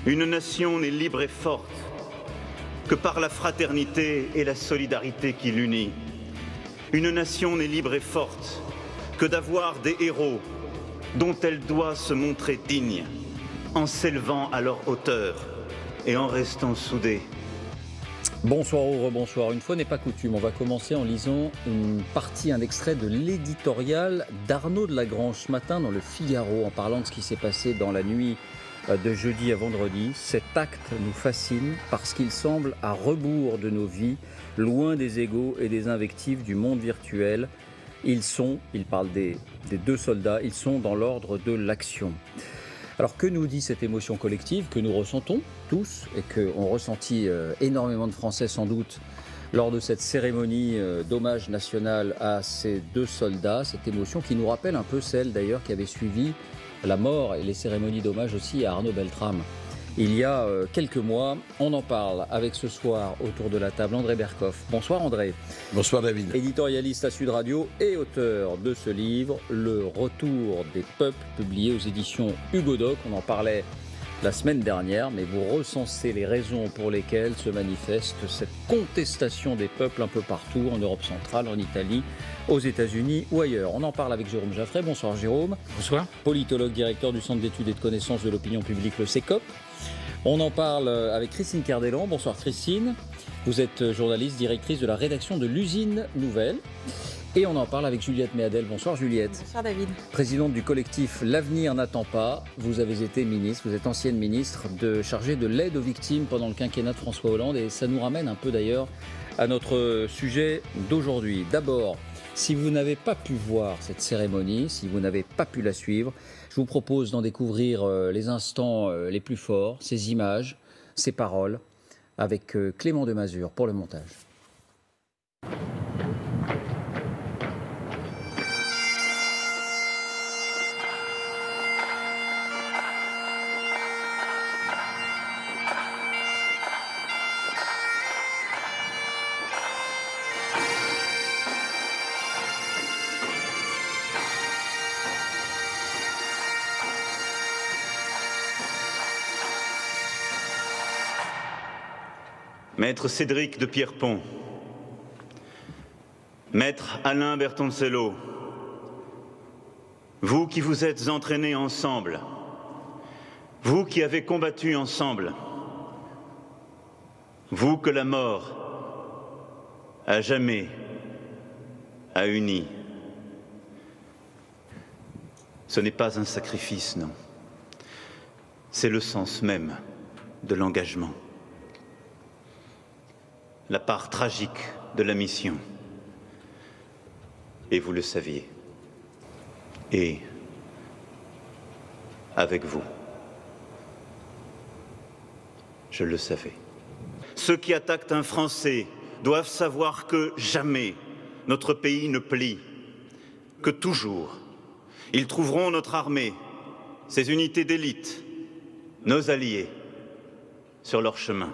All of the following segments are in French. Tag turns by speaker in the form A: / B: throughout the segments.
A: Une nation n'est libre et forte que par la fraternité et la solidarité qui l'unit. Une nation n'est libre et forte que d'avoir des héros dont elle doit se montrer digne, en s'élevant à leur hauteur et en restant soudée.
B: Bonsoir ou rebonsoir. Une fois n'est pas coutume, on va commencer en lisant un extrait de l'éditorial d'Arnaud de Lagrange ce matin dans le Figaro, en parlant de ce qui s'est passé dans la nuit de jeudi à vendredi. Cet acte nous fascine parce qu'il semble à rebours de nos vies, loin des égos et des invectives du monde virtuel. Il parle des deux soldats, ils sont dans l'ordre de l'action. Alors que nous dit cette émotion collective que nous ressentons tous et qu'ont ressenti énormément de Français sans doute lors de cette cérémonie d'hommage national à ces deux soldats, cette émotion qui nous rappelle un peu celle d'ailleurs qui avait suivi la mort et les cérémonies d'hommage aussi à Arnaud Beltrame. Il y a quelques mois, on en parle avec ce soir autour de la table André Berkoff. Bonsoir André.
C: Bonsoir David.
B: Éditorialiste à Sud Radio et auteur de ce livre, Le Retour des peuples, publié aux éditions Hugo Doc. On en parlait la semaine dernière, mais vous recensez les raisons pour lesquelles se manifeste cette contestation des peuples un peu partout, en Europe centrale, en Italie, aux États-Unis ou ailleurs. On en parle avec Jérôme Jaffray. Bonsoir Jérôme.
D: Bonsoir.
B: Politologue, directeur du Centre d'études et de connaissances de l'opinion publique, le CECOP. On en parle avec Christine Cardellan. Bonsoir Christine. Vous êtes journaliste, directrice de la rédaction de l'Usine Nouvelle. Et on en parle avec Juliette Méadel. Bonsoir Juliette.
E: Bonsoir David.
B: Présidente du collectif L'Avenir n'attend pas. Vous avez été ministre, vous êtes ancienne ministre chargée de l'aide aux victimes pendant le quinquennat de François Hollande. Et ça nous ramène un peu d'ailleurs à notre sujet d'aujourd'hui. D'abord, si vous n'avez pas pu voir cette cérémonie, si vous n'avez pas pu la suivre, je vous propose d'en découvrir les instants les plus forts, ces images, ces paroles, avec Clément Demazure pour le montage.
A: Maître Cédric de Pierrepont, Maître Alain Bertoncello, vous qui vous êtes entraînés ensemble, vous qui avez combattu ensemble, vous que la mort à jamais a uni. Ce n'est pas un sacrifice, non. C'est le sens même de l'engagement. La part tragique de la mission. Et vous le saviez. Et avec vous, je le savais. Ceux qui attaquent un Français doivent savoir que jamais notre pays ne plie, que toujours ils trouveront notre armée, ses unités d'élite, nos alliés, sur leur chemin.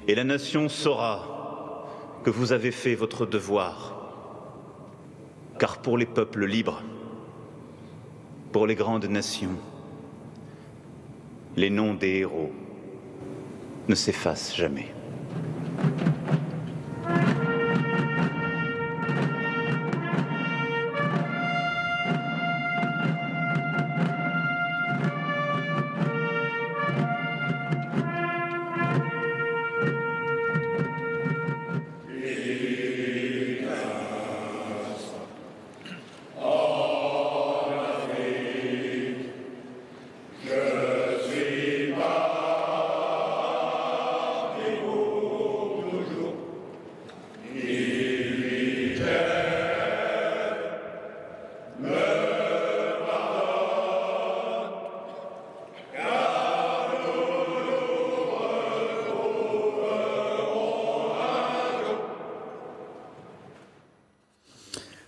A: Et la nation saura que vous avez fait votre devoir. Car pour les peuples libres, pour les grandes nations, les noms des héros ne s'effacent jamais.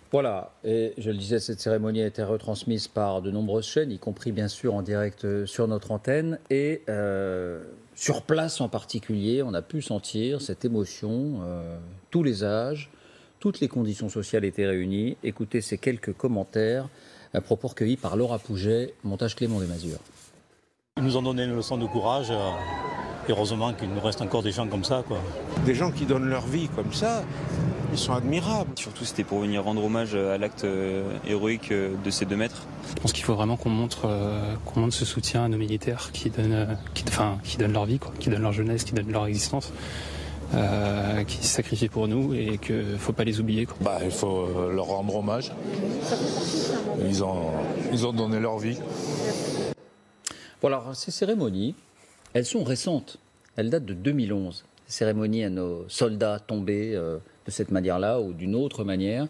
B: Voilà, et je le disais, cette cérémonie a été retransmise par de nombreuses chaînes, y compris bien sûr en direct sur notre antenne. Et sur place en particulier, on a pu sentir cette émotion, tous les âges, toutes les conditions sociales étaient réunies. Écoutez ces quelques commentaires à propos recueillis par Laura Pouget, montage Clément Desmazures.
C: Ils nous ont donné une leçon de courage. Et heureusement qu'il nous reste encore des gens comme ça, quoi.
D: Des gens qui donnent leur vie comme ça, ils sont admirables.
E: Surtout, c'était pour venir rendre hommage à l'acte héroïque de ces 2 maîtres.
F: Je pense qu'il faut vraiment qu'on montre ce soutien à nos militaires qui donnent leur vie, quoi, qui donnent leur jeunesse, qui donnent leur existence, qui se sacrifient pour nous et qu'il ne faut pas les oublier, quoi.
G: Il faut leur rendre hommage. Ils ont donné leur vie.
B: Voilà, ces cérémonies, elles sont récentes. Elles datent de 2011. Ces cérémonies à nos soldats tombés de cette manière-là ou d'une autre manière.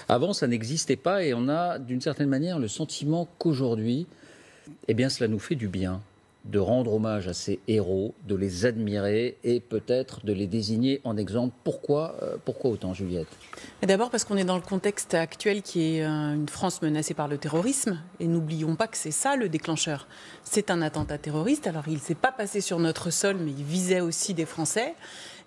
B: Avant, ça n'existait pas et on a d'une certaine manière le sentiment qu'aujourd'hui, eh bien, cela nous fait du bien de rendre hommage à ces héros, de les admirer et peut-être de les désigner en exemple. Pourquoi autant, Juliette ?
H: Et d'abord parce qu'on est dans le contexte actuel qui est une France menacée par le terrorisme. Et n'oublions pas que c'est ça le déclencheur. C'est un attentat terroriste. Alors il ne s'est pas passé sur notre sol, mais il visait aussi des Français.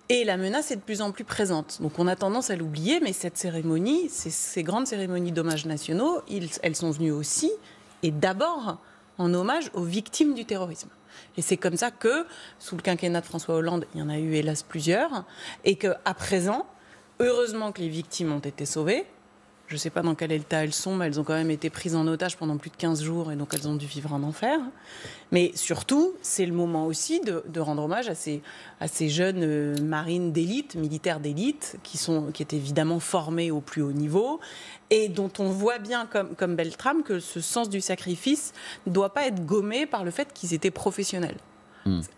H: Et la menace est de plus en plus présente. Donc on a tendance à l'oublier, mais cette cérémonie, ces grandes cérémonies d'hommages nationaux, elles sont venues aussi, et d'abord, en hommage aux victimes du terrorisme. Et c'est comme ça que, sous le quinquennat de François Hollande, il y en a eu hélas plusieurs, et qu'à présent, heureusement que les victimes ont été sauvées. Je ne sais pas dans quel état elles sont, mais elles ont quand même été prises en otage pendant plus de 15 jours, et donc elles ont dû vivre en enfer. Mais surtout, c'est le moment aussi de rendre hommage à ces jeunes marines d'élite, militaires d'élite, qui étaient évidemment formés au plus haut niveau, et dont on voit bien, comme Beltrame, que ce sens du sacrifice ne doit pas être gommé par le fait qu'ils étaient professionnels.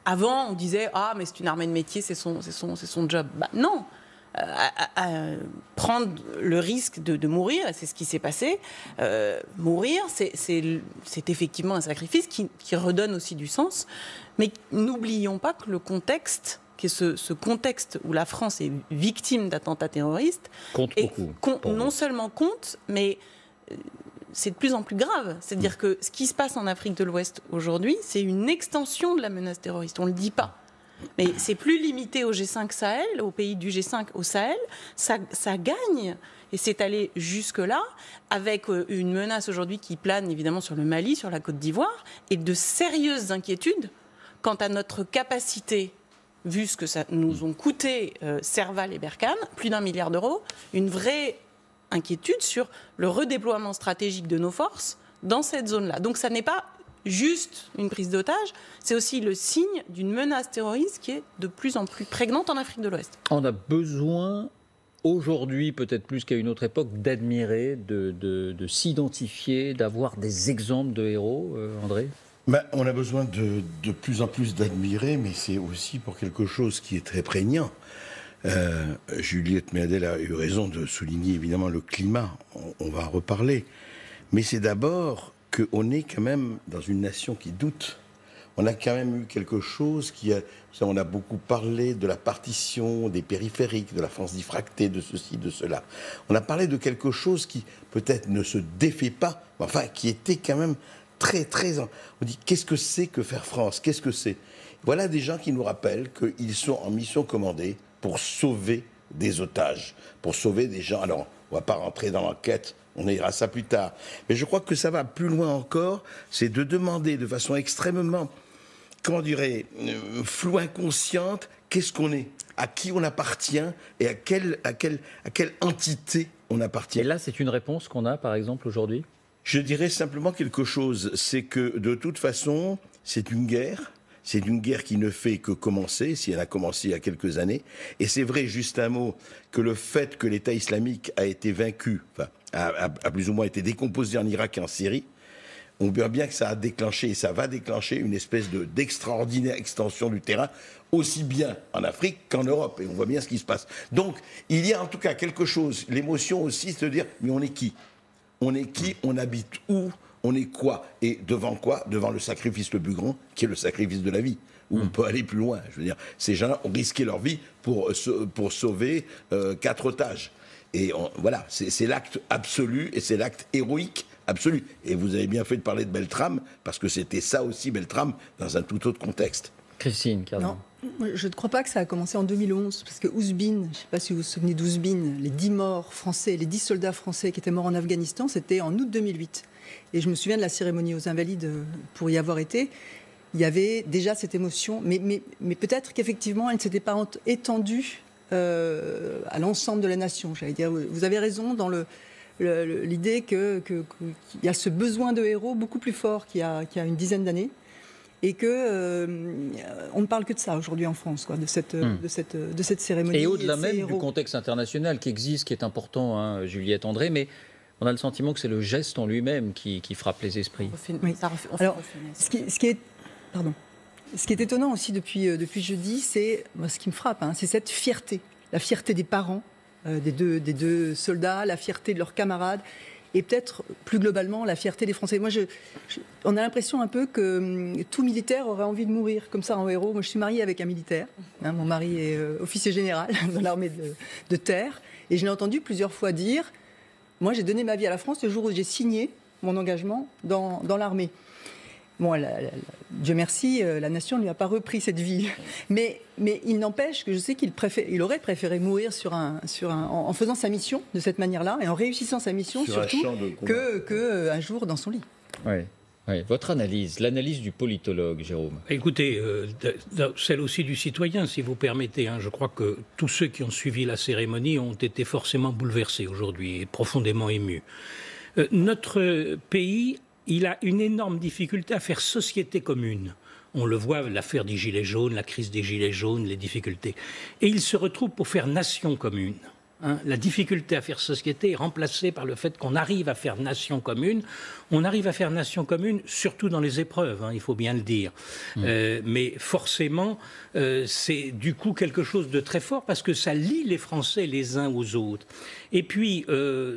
H: Avant, on disait « Ah, mais c'est une armée de métier, c'est son job ». Non, prendre le risque de mourir, et c'est ce qui s'est passé. Mourir, c'est effectivement un sacrifice qui redonne aussi du sens. Mais n'oublions pas que le contexte, qui est ce contexte où la France est victime d'attentats terroristes,
B: compte beaucoup.
H: Non seulement compte, mais c'est de plus en plus grave. C'est-à-dire que ce qui se passe en Afrique de l'Ouest aujourd'hui, c'est une extension de la menace terroriste. On ne le dit pas. Mais c'est plus limité au G5 Sahel, aux pays du G5 au Sahel. Ça gagne. Et c'est allé jusque-là, avec une menace aujourd'hui qui plane évidemment sur le Mali, sur la Côte d'Ivoire, et de sérieuses inquiétudes quant à notre capacité, vu ce que ça nous ont coûté Serval et Berkane, plus d'1 milliard d'euros, une vraie inquiétude sur le redéploiement stratégique de nos forces dans cette zone-là. Donc ça n'est pas juste une prise d'otage, c'est aussi le signe d'une menace terroriste qui est de plus en plus prégnante en Afrique de l'Ouest.
B: On a besoin, aujourd'hui peut-être plus qu'à une autre époque, d'admirer, de s'identifier, d'avoir des exemples de héros, André ?
I: On a besoin de plus en plus d'admirer, mais c'est aussi pour quelque chose qui est très prégnant. Juliette Méadel a eu raison de souligner évidemment le climat, on va en reparler. Mais c'est d'abord qu'on est quand même dans une nation qui doute. On a quand même eu quelque chose on a beaucoup parlé de la partition, des périphériques, de la France diffractée, de ceci, de cela. On a parlé de quelque chose qui peut-être ne se défait pas, mais enfin qui était quand même très, très... On dit, qu'est-ce que c'est que faire France ? Qu'est-ce que c'est ? Voilà des gens qui nous rappellent qu'ils sont en mission commandée pour sauver des otages, pour sauver des gens. Alors, on ne va pas rentrer dans l'enquête, on ira ça plus tard. Mais je crois que ça va plus loin encore, c'est de demander de façon extrêmement, floue, inconsciente, qu'est-ce qu'on est, à qui on appartient et à quelle entité on appartient.
B: Et là, c'est une réponse qu'on a, par exemple, aujourd'hui ?
I: Je dirais simplement quelque chose, c'est que de toute façon, c'est une guerre. C'est une guerre qui ne fait que commencer, si elle a commencé il y a quelques années. Et c'est vrai, juste un mot, que le fait que l'État islamique a été vaincu, a plus ou moins été décomposé en Irak et en Syrie, on voit bien que ça a déclenché, et ça va déclencher une espèce d'extraordinaire extension du terrain, aussi bien en Afrique qu'en Europe. Et on voit bien ce qui se passe. Donc, il y a en tout cas quelque chose, l'émotion aussi, c'est de dire, mais on est qui ? On est qui ? On habite où ? On est quoi ? Et devant quoi ? Devant le sacrifice le plus grand, qui est le sacrifice de la vie, où on peut aller plus loin. Je veux dire, ces gens-là ont risqué leur vie pour sauver 4 otages. Et voilà, c'est l'acte absolu et c'est l'acte héroïque absolu. Et vous avez bien fait de parler de Beltrame, parce que c'était ça aussi, Beltrame, dans un tout autre contexte.
B: Christine, Cardin.
J: Non, je ne crois pas que ça a commencé en 2011, parce que Ouzbine, je ne sais pas si vous vous souvenez d'Ouzbine, les 10 morts français, les 10 soldats français qui étaient morts en Afghanistan, c'était en août 2008. Et je me souviens de la cérémonie aux Invalides pour y avoir été. il y avait déjà cette émotion, mais peut-être qu'effectivement, elle ne s'était pas étendue à l'ensemble de la nation. J'allais dire, vous avez raison dans l'idée qu'il y a ce besoin de héros beaucoup plus fort qu'il y a une dizaine d'années, et que on ne parle que de ça aujourd'hui en France, quoi, de cette cérémonie.
B: Et au-delà même
J: héros.
B: du contexte international qui existe, qui est important, hein, Juliette André, mais on a le sentiment que c'est le geste en lui-même qui frappe les esprits.
J: Oui. Alors, ce qui est étonnant aussi depuis jeudi, c'est ce qui me frappe, c'est cette fierté, la fierté des parents des deux soldats, la fierté de leurs camarades. Et peut-être plus globalement la fierté des Français. Moi, on a l'impression un peu que tout militaire aurait envie de mourir comme ça en héros. Moi, je suis mariée avec un militaire. Mon mari est officier général dans l'armée de terre. Et je l'ai entendu plusieurs fois dire « Moi, j'ai donné ma vie à la France le jour où j'ai signé mon engagement dans l'armée ». Bon, Dieu merci, la nation ne lui a pas repris cette vie. Mais il n'empêche que je sais qu'il aurait préféré mourir en faisant sa mission de cette manière-là et en réussissant sa mission surtout qu'un jour dans son lit.
B: Oui. Votre analyse, l'analyse du politologue, Jérôme.
K: Écoutez, celle aussi du citoyen, si vous permettez. Je crois que tous ceux qui ont suivi la cérémonie ont été forcément bouleversés aujourd'hui et profondément émus. Notre pays, il a une énorme difficulté à faire société commune. On le voit, l'affaire des Gilets jaunes, la crise des Gilets jaunes, les difficultés. Et il se retrouve pour faire nation commune. La difficulté à faire société est remplacée par le fait qu'on arrive à faire nation commune. On arrive à faire nation commune, surtout dans les épreuves, il faut bien le dire. Mais forcément, c'est du coup quelque chose de très fort parce que ça lie les Français les uns aux autres. Et puis,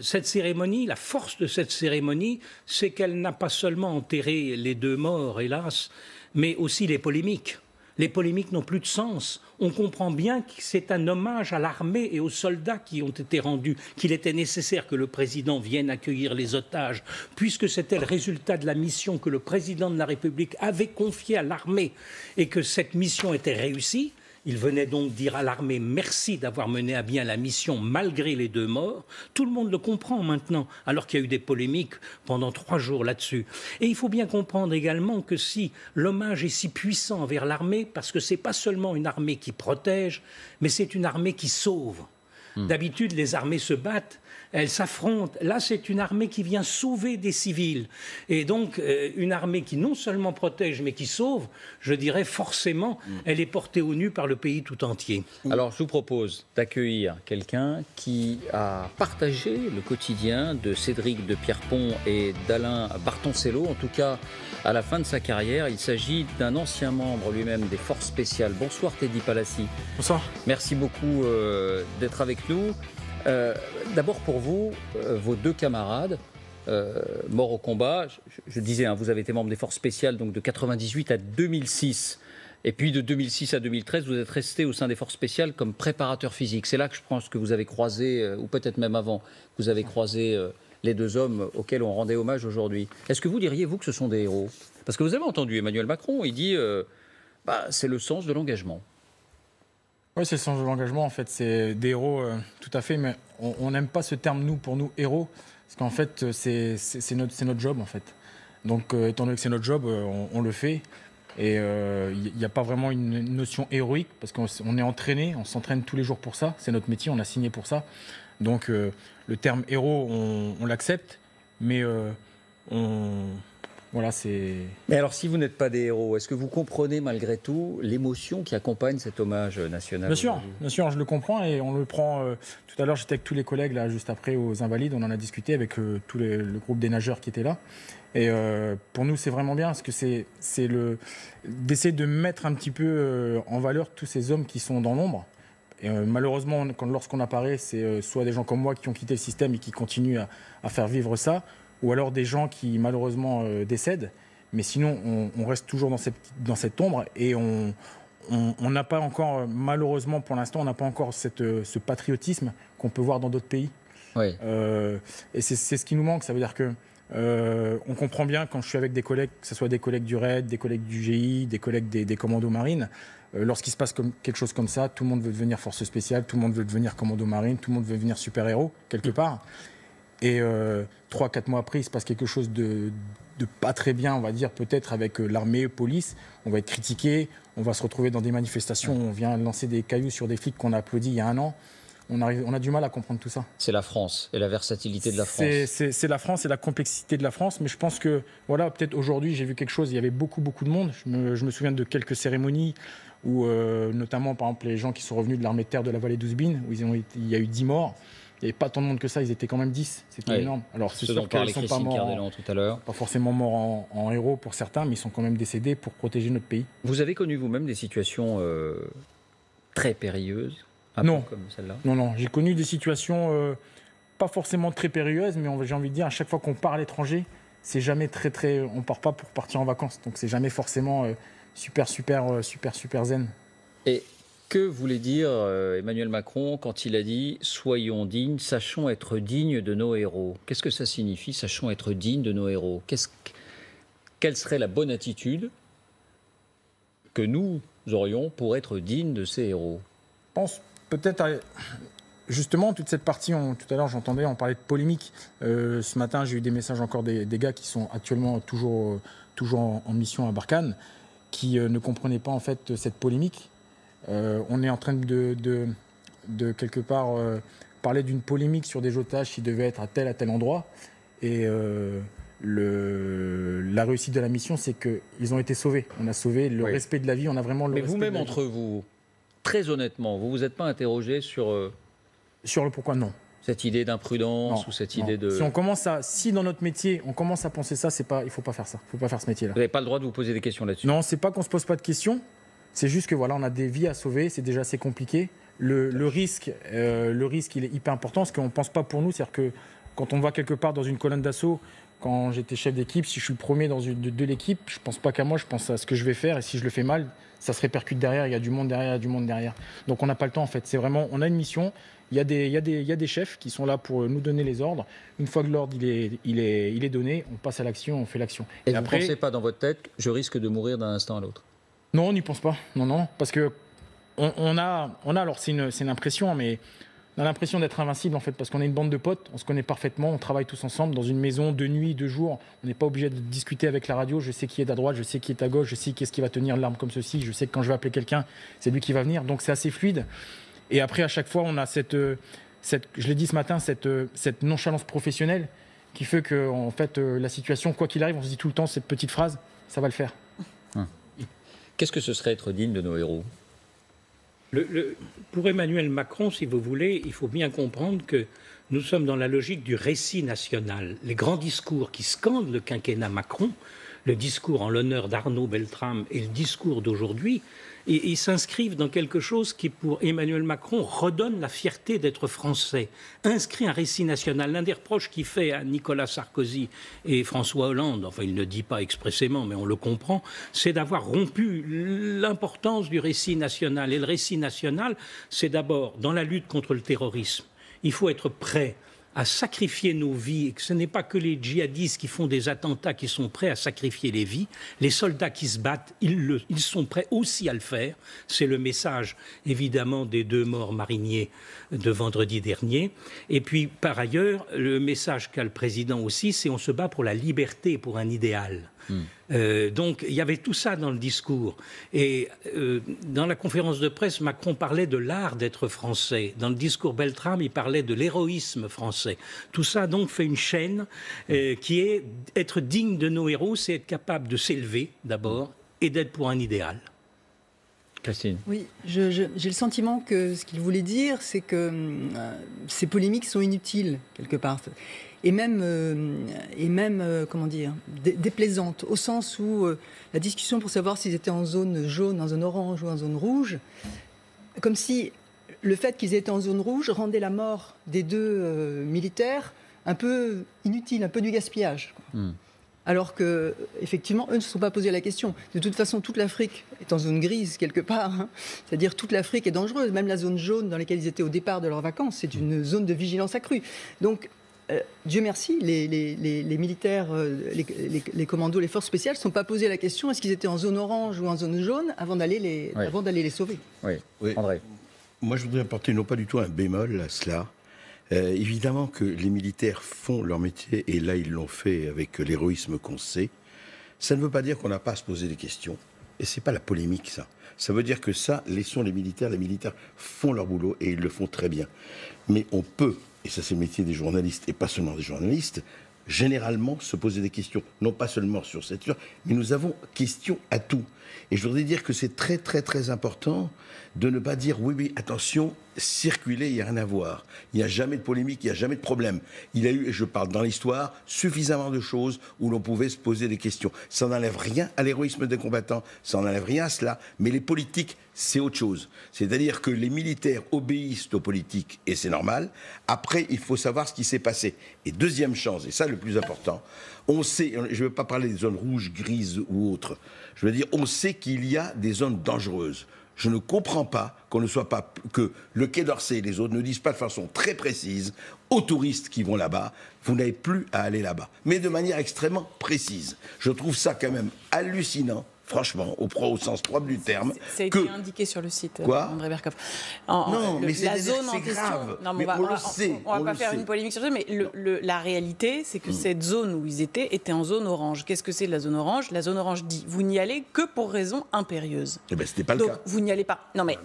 K: cette cérémonie, la force de cette cérémonie, c'est qu'elle n'a pas seulement enterré les deux morts, hélas, mais aussi les polémiques. Les polémiques n'ont plus de sens. On comprend bien que c'est un hommage à l'armée et aux soldats qui ont été rendus, qu'il était nécessaire que le président vienne accueillir les otages, puisque c'était le résultat de la mission que le président de la République avait confiée à l'armée et que cette mission était réussie. Il venait donc dire à l'armée merci d'avoir mené à bien la mission malgré les deux morts. Tout le monde le comprend maintenant, alors qu'il y a eu des polémiques pendant 3 jours là-dessus. Et il faut bien comprendre également que si l'hommage est si puissant envers l'armée, parce que ce n'est pas seulement une armée qui protège, mais c'est une armée qui sauve. D'habitude, les armées se battent, elles s'affrontent. Là, c'est une armée qui vient sauver des civils. Et donc, une armée qui non seulement protège, mais qui sauve, je dirais forcément, elle est portée au nu par le pays tout entier.
B: Alors, je vous propose d'accueillir quelqu'un qui a partagé le quotidien de Cédric de Pierrepont et d'Alain Bartoncello, en tout cas à la fin de sa carrière. Il s'agit d'un ancien membre lui-même des forces spéciales. Bonsoir Teddy Palassi.
L: Bonsoir.
B: Merci beaucoup d'être avec nous. D'abord pour vous, vos 2 camarades morts au combat, je disais, vous avez été membre des forces spéciales donc de 98 à 2006. Et puis de 2006 à 2013, vous êtes resté au sein des forces spéciales comme préparateur physique. C'est là que je pense que vous avez croisé, ou peut-être même avant, vous avez croisé les 2 hommes auxquels on rendait hommage aujourd'hui. Est-ce que vous diriez, vous, que ce sont des héros? Parce que vous avez entendu Emmanuel Macron, il dit c'est le sens de l'engagement.
L: Oui, c'est le sens de l'engagement, en fait. C'est des héros, tout à fait, mais on n'aime pas ce terme, pour nous, héros, parce qu'en fait, c'est notre job, en fait. Donc, étant donné que c'est notre job, on le fait. Et il n'y a pas vraiment une notion héroïque, parce qu'on est entraîné, on s'entraîne tous les jours pour ça. C'est notre métier, on a signé pour ça. Donc, le terme héros, on l'accepte, mais voilà, c'est...
B: Mais alors, si vous n'êtes pas des héros, est-ce que vous comprenez malgré tout l'émotion qui accompagne cet hommage national?
L: Bien sûr, je le comprends et on le prend... tout à l'heure, j'étais avec tous les collègues, là, juste après, aux Invalides, on en a discuté avec tout le groupe des nageurs qui étaient là. Et pour nous, c'est vraiment bien, parce que c'est d'essayer de mettre un petit peu en valeur tous ces hommes qui sont dans l'ombre. Et malheureusement, lorsqu'on apparaît, c'est soit des gens comme moi qui ont quitté le système et qui continuent à faire vivre ça, ou alors des gens qui malheureusement décèdent. Mais sinon, on reste toujours dans cette ombre et on n'a pas encore, malheureusement pour l'instant, on n'a pas encore ce patriotisme qu'on peut voir dans d'autres pays.
B: Oui.
L: Et c'est ce qui nous manque. Ça veut dire que on comprend bien quand je suis avec des collègues, que ce soit des collègues du RAID, des collègues du GI, des collègues des commandos marines, lorsqu'il se passe quelque chose comme ça, tout le monde veut devenir force spéciale, tout le monde veut devenir commando marine, tout le monde veut devenir super-héros, quelque part. Et 3-4 mois après, il se passe quelque chose pas très bien, on va dire, peut-être avec l'armée, police. On va être critiqué, on va se retrouver dans des manifestations, on vient lancer des cailloux sur des flics qu'on a applaudis il y a un an. On a du mal à comprendre tout ça.
B: C'est la France et la versatilité de la France.
L: C'est la France et la complexité de la France, mais je pense que, voilà, peut-être aujourd'hui, j'ai vu quelque chose, il y avait beaucoup de monde. Je me souviens de quelques cérémonies où, notamment, par exemple, les gens qui sont revenus de l'armée de terre de la vallée d'Ouzbine, où il y a eu 10 morts. Il n'y avait pas tant de monde que ça, ils étaient quand même 10. C'était énorme. Alors, c'est sûr qu'ils ne sont pas morts,
B: tout à l'heure.
L: Pas forcément morts en héros pour certains, mais ils sont quand même décédés pour protéger notre pays.
B: Vous avez connu vous-même des situations très périlleuses?
L: Non,
B: comme celle-là.
L: Non, j'ai connu des situations pas forcément très périlleuses, mais j'ai envie de dire, à chaque fois qu'on part à l'étranger, c'est jamais très, on part pas pour partir en vacances, donc c'est jamais forcément super zen.
B: Et que voulait dire Emmanuel Macron quand il a dit « Soyons dignes, sachons être dignes de nos héros ». Qu'est-ce que ça signifie, sachons être dignes de nos héros? Quelle serait la bonne attitude que nous aurions pour être dignes de ces héros?
L: Je pense peut-être, justement, toute cette partie, tout à l'heure j'entendais, on parlait de polémique. Ce matin, j'ai eu des messages encore des gars qui sont actuellement toujours en mission à Barkhane, qui ne comprenaient pas en fait cette polémique. On est en train de quelque part parler d'une polémique sur des otages qui devaient être à tel endroit. Et la réussite de la mission, c'est qu'ils ont été sauvés. On a sauvé le respect de la vie, on a vraiment le
B: respect.
L: Mais
B: vous-même, entre vous, très honnêtement, vous vous êtes pas interrogé sur...
L: Sur le pourquoi, non.
B: Cette idée d'imprudence ou cette idée de...
L: Si dans notre métier, on commence à penser ça, il ne faut pas faire ça. Il ne faut pas faire ce métier-là.
B: Vous n'avez pas le droit de vous poser des questions là-dessus?
L: Non, c'est pas qu'on ne se pose pas de questions. C'est juste que voilà, on a des vies à sauver, c'est déjà assez compliqué. Le risque, il est hyper important, parce qu'on ne pense pas pour nous. C'est-à-dire que quand on va quelque part dans une colonne d'assaut, quand j'étais chef d'équipe, si je suis le premier de l'équipe, je ne pense pas qu'à moi, je pense à ce que je vais faire. Et si je le fais mal, ça se répercute derrière, il y a du monde derrière, Donc on n'a pas le temps en fait. C'est vraiment, on a une mission, il y a des chefs qui sont là pour nous donner les ordres. Une fois que l'ordre il est donné, on passe à l'action, on fait l'action.
B: Et après, vous ne pensez pas dans votre tête, je risque de mourir d'un instant à l'autre?
L: Non, on n'y pense pas. Non, parce que on a alors c'est une impression, mais on a l'impression d'être invincible en fait, parce qu'on est une bande de potes, on se connaît parfaitement, on travaille tous ensemble dans une maison de nuit, de jour. On n'est pas obligé de discuter avec la radio. Je sais qui est à droite, je sais qui est à gauche, je sais qu'est-ce qui va tenir l'arme comme ceci. Je sais que quand je vais appeler quelqu'un, c'est lui qui va venir. Donc c'est assez fluide. Et après, à chaque fois, on a cette je l'ai dit ce matin, cette nonchalance professionnelle qui fait que en fait la situation, quoi qu'il arrive, on se dit tout le temps cette petite phrase, ça va le faire.
B: Qu'est-ce que ce serait être digne de nos héros?
K: Pour Emmanuel Macron, si vous voulez, il faut bien comprendre que nous sommes dans la logique du récit national. Les grands discours qui scandent le quinquennat Macron, le discours en l'honneur d'Arnaud Beltrame et le discours d'aujourd'hui, ils s'inscrivent dans quelque chose qui, pour Emmanuel Macron, redonne la fierté d'être français, inscrit un récit national. L'un des reproches qu'il fait à Nicolas Sarkozy et François Hollande, enfin il ne le dit pas expressément, mais on le comprend, c'est d'avoir rompu l'importance du récit national. Et le récit national, c'est d'abord, dans la lutte contre le terrorisme, il faut être prêt à sacrifier nos vies, et que ce n'est pas que les djihadistes qui font des attentats qui sont prêts à sacrifier les vies. Les soldats qui se battent, ils sont prêts aussi à le faire. C'est le message, évidemment, des 2 morts mariniers de vendredi dernier. Et puis, par ailleurs, le message qu'a le président aussi, c'est on se bat pour la liberté, pour un idéal. Donc il y avait tout ça dans le discours. Et dans la conférence de presse, Macron parlait de l'art d'être français. Dans le discours Beltrame, il parlait de l'héroïsme français. Tout ça donc fait une chaîne qui est être digne de nos héros, c'est être capable de s'élever d'abord et d'être pour un idéal.
B: Christine.
J: Oui, j'ai le sentiment que ce qu'il voulait dire, c'est que ces polémiques sont inutiles quelque part. Et même comment dire, déplaisantes, au sens où la discussion pour savoir s'ils étaient en zone jaune, en zone orange ou en zone rouge, comme si le fait qu'ils étaient en zone rouge rendait la mort des 2 militaires un peu inutile, un peu du gaspillage. Alors que, effectivement, eux ne se sont pas posé la question. De toute façon, toute l'Afrique est en zone grise quelque part. C'est-à-dire toute l'Afrique est dangereuse. Même la zone jaune dans laquelle ils étaient au départ de leurs vacances, c'est une zone de vigilance accrue. Donc, Dieu merci, les militaires, les commandos, les forces spéciales ne se sont pas posé la question est-ce qu'ils étaient en zone orange ou en zone jaune avant d'aller les sauver.
B: Oui, André.
I: Moi, je voudrais apporter non pas du tout un bémol à cela. Évidemment que les militaires font leur métier, et là ils l'ont fait avec l'héroïsme qu'on sait. Ça ne veut pas dire qu'on n'a pas à se poser des questions. Et c'est pas la polémique, ça. Ça veut dire que ça, laissons les militaires font leur boulot et ils le font très bien. Mais on peut, et ça c'est le métier des journalistes, et pas seulement des journalistes, généralement se poser des questions, non pas seulement sur cette heure, mais nous avons question à tout. Et je voudrais dire que c'est très très très important de ne pas dire oui, attention, circuler, il n'y a rien à voir. Il n'y a jamais de polémique, il n'y a jamais de problème. Il y a eu, et je parle dans l'histoire, suffisamment de choses où l'on pouvait se poser des questions. Ça n'enlève rien à l'héroïsme des combattants, ça n'enlève rien à cela, mais les politiques, c'est autre chose. C'est-à-dire que les militaires obéissent aux politiques, et c'est normal. Après, il faut savoir ce qui s'est passé. Et deuxième chose, et ça le plus important, on sait, je ne veux pas parler des zones rouges, grises ou autres, je veux dire, on sait qu'il y a des zones dangereuses. Je ne comprends pas que le Quai d'Orsay et les autres ne disent pas de façon très précise aux touristes qui vont là-bas, vous n'avez plus à aller là-bas. Mais de manière extrêmement précise. Je trouve ça quand même hallucinant, franchement, au sens propre du terme.
H: Ça a été indiqué sur le site, André Berkoff.
I: Non, mais
H: la zone en question.
I: Grave.
H: Non, mais on va pas faire une polémique sur ça, mais la réalité, c'est que cette zone où ils était en zone orange. Qu'est-ce que c'est la zone orange? La zone orange dit vous n'y allez que pour raison impérieuse.
I: Eh bien, c'était pas le cas.
H: Donc, vous n'y allez pas. Non, mais.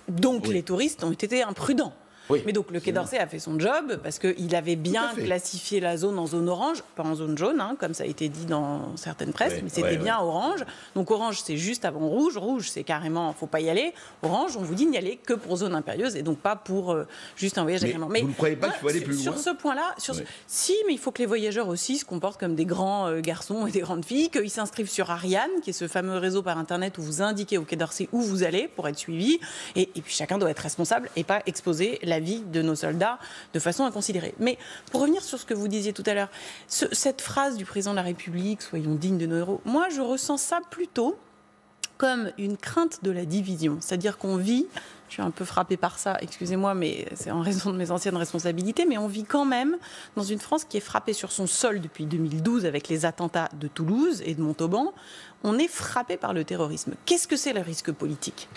H: Donc, les touristes ont été imprudents.
I: Oui,
H: mais donc le Quai d'Orsay a fait son job parce qu'il avait bien classifié la zone en zone orange, pas en zone jaune, comme ça a été dit dans certaines presses, mais c'était bien orange. Donc orange, c'est juste avant rouge. Rouge, c'est carrément, faut pas y aller. Orange, on vous dit n'y aller que pour zone impérieuse et donc pas pour juste un voyage agrément.
I: Mais vous ne croyez pas qu'il faut aller plus loin?
H: Sur ce point-là, si, mais il faut que les voyageurs aussi se comportent comme des grands garçons et des grandes filles, qu'ils s'inscrivent sur Ariane, qui est ce fameux réseau par Internet où vous indiquez au Quai d'Orsay où vous allez pour être suivi. Et puis chacun doit être responsable et pas exposer la vie de nos soldats de façon inconsidérée. Mais pour revenir sur ce que vous disiez tout à l'heure, cette phrase du président de la République, soyons dignes de nos héros, moi je ressens ça plutôt comme une crainte de la division. C'est-à-dire qu'on vit, je suis un peu frappée par ça, excusez-moi, mais c'est en raison de mes anciennes responsabilités, mais on vit quand même dans une France qui est frappée sur son sol depuis 2012 avec les attentats de Toulouse et de Montauban. On est frappé par le terrorisme. Qu'est-ce que c'est le risque politique ?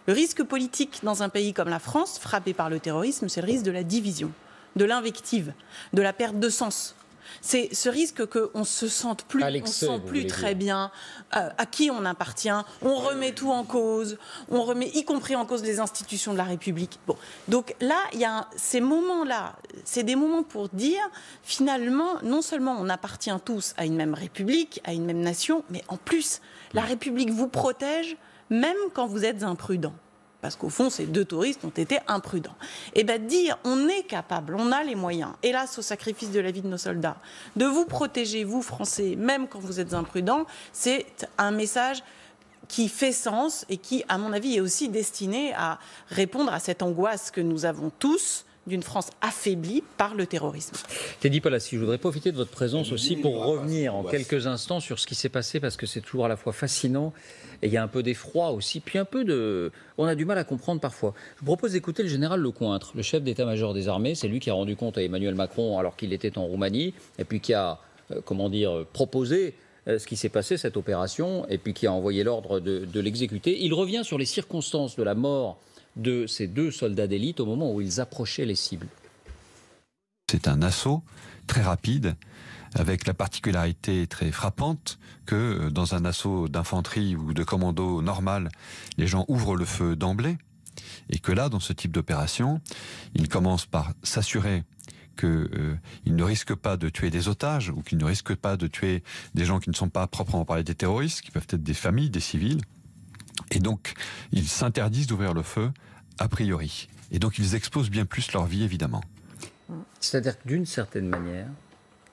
H: Le risque politique dans un pays comme la France, frappé par le terrorisme, c'est le risque de la division, de l'invective, de la perte de sens. C'est ce risque qu'on se sente plus, très bien, à qui on appartient, on remet tout en cause, on remet y compris en cause les institutions de la République. Bon. Donc là, il y a ces moments-là, c'est des moments pour dire, finalement, non seulement on appartient tous à une même République, à une même nation, mais en plus, la République vous protège même quand vous êtes imprudent. Parce qu'au fond, ces deux touristes ont été imprudents. Et bien dire, on est capable, on a les moyens, hélas au sacrifice de la vie de nos soldats, de vous protéger, vous Français, même quand vous êtes imprudents, c'est un message qui fait sens et qui, à mon avis, est aussi destiné à répondre à cette angoisse que nous avons tous d'une France affaiblie par le terrorisme.
B: Teddy Palassi, je voudrais profiter de votre présence aussi pour revenir en quelques instants sur ce qui s'est passé, parce que c'est toujours à la fois fascinant et il y a un peu d'effroi aussi, puis un peu de... On a du mal à comprendre parfois. Je vous propose d'écouter le général Lecointre, le chef d'état-major des armées. C'est lui qui a rendu compte à Emmanuel Macron alors qu'il était en Roumanie, et puis qui a, proposé ce qui s'est passé, cette opération, et puis qui a envoyé l'ordre de l'exécuter. Il revient sur les circonstances de la mort de ces deux soldats d'élite au moment où ils approchaient les cibles.
M: C'est un assaut très rapide, avec la particularité très frappante que dans un assaut d'infanterie ou de commando normal, les gens ouvrent le feu d'emblée, et que là, dans ce type d'opération, ils commencent par s'assurer qu'ils ne risquent pas de tuer des otages, ou qu'ils ne risquent pas de tuer des gens qui ne sont pas proprement parlé des terroristes, qui peuvent être des familles, des civils. Et donc, ils s'interdisent d'ouvrir le feu, a priori. Et donc, ils exposent bien plus leur vie, évidemment.
B: C'est-à-dire que, d'une certaine manière,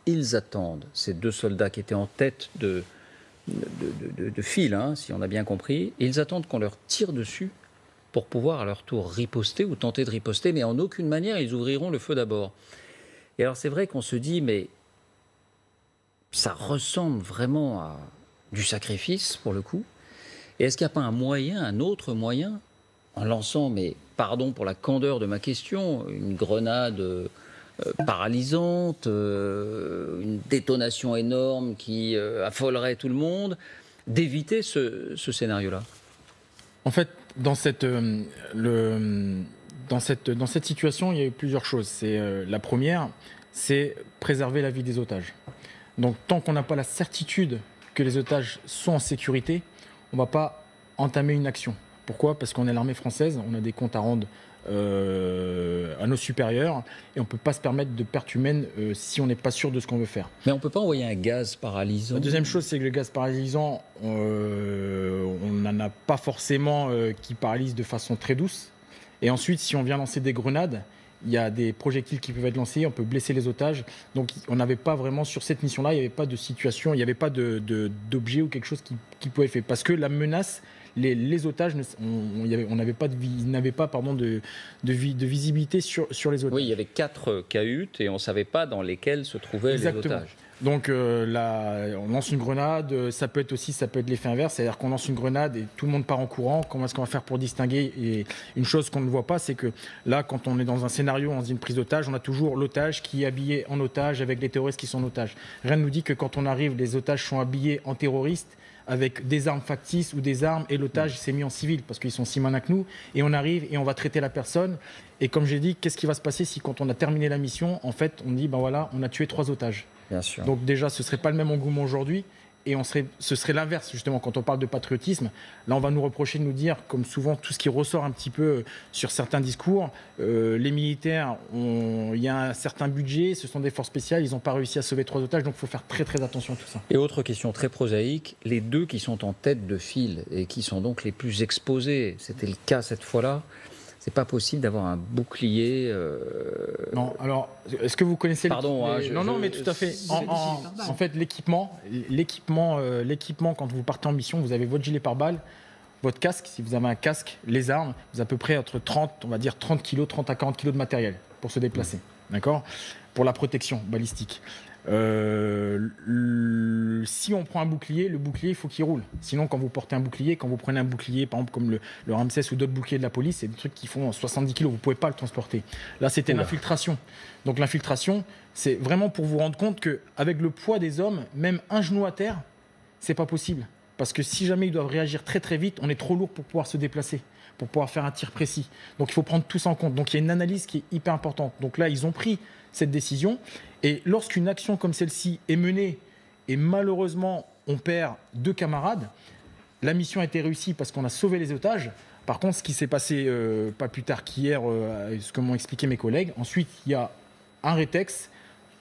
B: ils attendent, ces deux soldats qui étaient en tête de file, si on a bien compris, ils attendent qu'on leur tire dessus pour pouvoir, à leur tour, riposter ou tenter de riposter, mais en aucune manière, ils ouvriront le feu d'abord. Et alors, c'est vrai qu'on se dit, mais ça ressemble vraiment à du sacrifice, pour le coup. Et est-ce qu'il n'y a pas un autre moyen, en lançant, mais pardon pour la candeur de ma question, une grenade paralysante, une détonation énorme qui affolerait tout le monde, d'éviter ce scénario-là?
L: En fait, dans dans cette situation, il y a eu plusieurs choses. La première, c'est préserver la vie des otages. Donc tant qu'on n'a pas la certitude que les otages sont en sécurité, on ne va pas entamer une action. Pourquoi ? Parce qu'on est l'armée française, on a des comptes à rendre à nos supérieurs et on ne peut pas se permettre de pertes humaines si on n'est pas sûr de ce qu'on veut faire.
B: Mais on ne peut pas envoyer un gaz paralysant.
L: La deuxième chose, c'est que le gaz paralysant, on n'en a pas forcément qui paralyse de façon très douce. Et ensuite, si on vient lancer des grenades, il y a des projectiles qui peuvent être lancés, on peut blesser les otages. Donc on n'avait pas vraiment, sur cette mission-là, il n'y avait pas de situation, il n'y avait pas d'objet ou quelque chose qui pouvait être fait. Parce que la menace, les otages, on n'avait pas de visibilité sur les otages.
B: Oui, il y avait 4 cahutes et on ne savait pas dans lesquelles se trouvaient les otages.
L: Donc là, on lance une grenade, ça peut être l'effet inverse, c'est-à-dire qu'on lance une grenade et tout le monde part en courant. Comment est-ce qu'on va faire pour distinguer ? Et une chose qu'on ne voit pas, c'est que là, quand on est dans un scénario, dans une prise d'otage, on a toujours l'otage qui est habillé en otage avec les terroristes qui sont en otage. Rien ne nous dit que quand on arrive, les otages sont habillés en terroristes avec des armes factices ou des armes et l'otage s'est mis en civil parce qu'ils sont si malins que nous et on arrive et on va traiter la personne et comme j'ai dit, qu'est-ce qui va se passer si quand on a terminé la mission, en fait, on dit, ben voilà, on a tué 3 otages.
B: Bien sûr.
L: Donc déjà, ce ne serait pas le même engouement aujourd'hui et ce serait l'inverse, justement, quand on parle de patriotisme. Là, on va nous reprocher de nous dire, comme souvent, tout ce qui ressort un petit peu sur certains discours, les militaires, il y a un certain budget, ce sont des forces spéciales, ils n'ont pas réussi à sauver 3 otages, donc il faut faire très très attention à tout ça.
B: Et autre question très prosaïque, les 2 qui sont en tête de file et qui sont donc les plus exposés, c'était le cas cette fois-là. C'est pas possible d'avoir un bouclier.
L: Non, alors, est-ce que vous connaissez
B: Pardon,
L: non, mais tout à fait. En fait, l'équipement, quand vous partez en mission, vous avez votre gilet pare-balles, votre casque, si vous avez un casque, les armes, vous avez à peu près entre 30 kg, 30 à 40 kg de matériel pour se déplacer. D'accord ? Pour la protection balistique. Si on prend un bouclier, le bouclier, il faut qu'il roule. Sinon, quand vous portez un bouclier, quand vous prenez un bouclier, par exemple comme le Ramsès ou d'autres boucliers de la police, c'est des trucs qui font 70 kg, vous ne pouvez pas le transporter. Là, c'était l'infiltration. Donc l'infiltration, c'est vraiment pour vous rendre compte qu'avec le poids des hommes, même un genou à terre, c'est pas possible. Parce que si jamais ils doivent réagir très très vite, on est trop lourd pour pouvoir se déplacer, pour pouvoir faire un tir précis. Donc il faut prendre tout ça en compte. Donc il y a une analyse qui est hyper importante. Donc là, ils ont pris cette décision. Et lorsqu'une action comme celle-ci est menée et malheureusement on perd 2 camarades, la mission a été réussie parce qu'on a sauvé les otages. Par contre, ce qui s'est passé pas plus tard qu'hier, ce que m'ont expliqué mes collègues, ensuite il y a un rétex,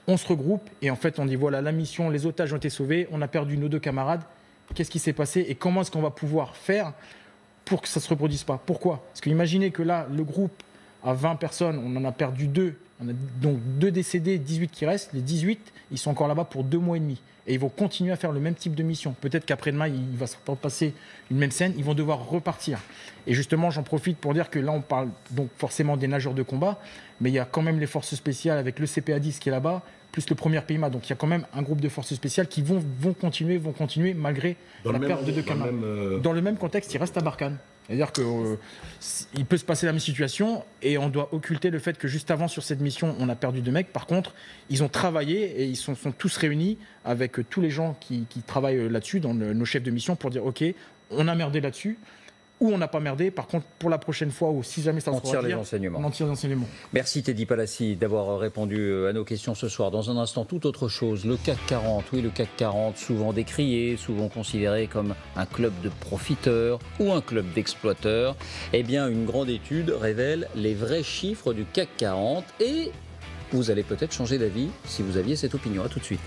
L: on se regroupe et en fait on dit voilà, la mission, les otages ont été sauvés, on a perdu nos 2 camarades, qu'est-ce qui s'est passé et comment est-ce qu'on va pouvoir faire pour que ça ne se reproduise pas ? Pourquoi ? Parce que imaginez que là, le groupe a 20 personnes, on en a perdu 2, on a donc 2 décédés, 18 qui restent. Les 18, ils sont encore là-bas pour 2 mois et demi. Et ils vont continuer à faire le même type de mission. Peut-être qu'après-demain, il va se passer une même scène, ils vont devoir repartir. Et justement, j'en profite pour dire que là, on parle donc forcément des nageurs de combat, mais il y a quand même les forces spéciales avec le CPA-10 qui est là-bas, plus le premier PIMA. Donc il y a quand même un groupe de forces spéciales qui vont continuer malgré la perte de 2 camarades. Dans le même contexte, ils restent à Barkhane. C'est-à-dire qu'il peut se passer la même situation et on doit occulter le fait que juste avant sur cette mission, on a perdu 2 mecs. Par contre, ils ont travaillé et ils sont tous réunis avec tous les gens qui travaillent là-dessus, nos chefs de mission, pour dire « Ok, on a merdé là-dessus ». Ou on n'a pas merdé, par contre, pour la prochaine fois, ou si jamais ça se
B: tire les enseignements.
L: On en tire les enseignements.
B: Merci Teddy Palassi d'avoir répondu à nos questions ce soir. Dans un instant, toute autre chose. Le CAC 40, oui, le CAC 40, souvent décrié, souvent considéré comme un club de profiteurs ou un club d'exploiteurs. Eh bien, une grande étude révèle les vrais chiffres du CAC 40 et vous allez peut-être changer d'avis si vous aviez cette opinion. À tout de suite.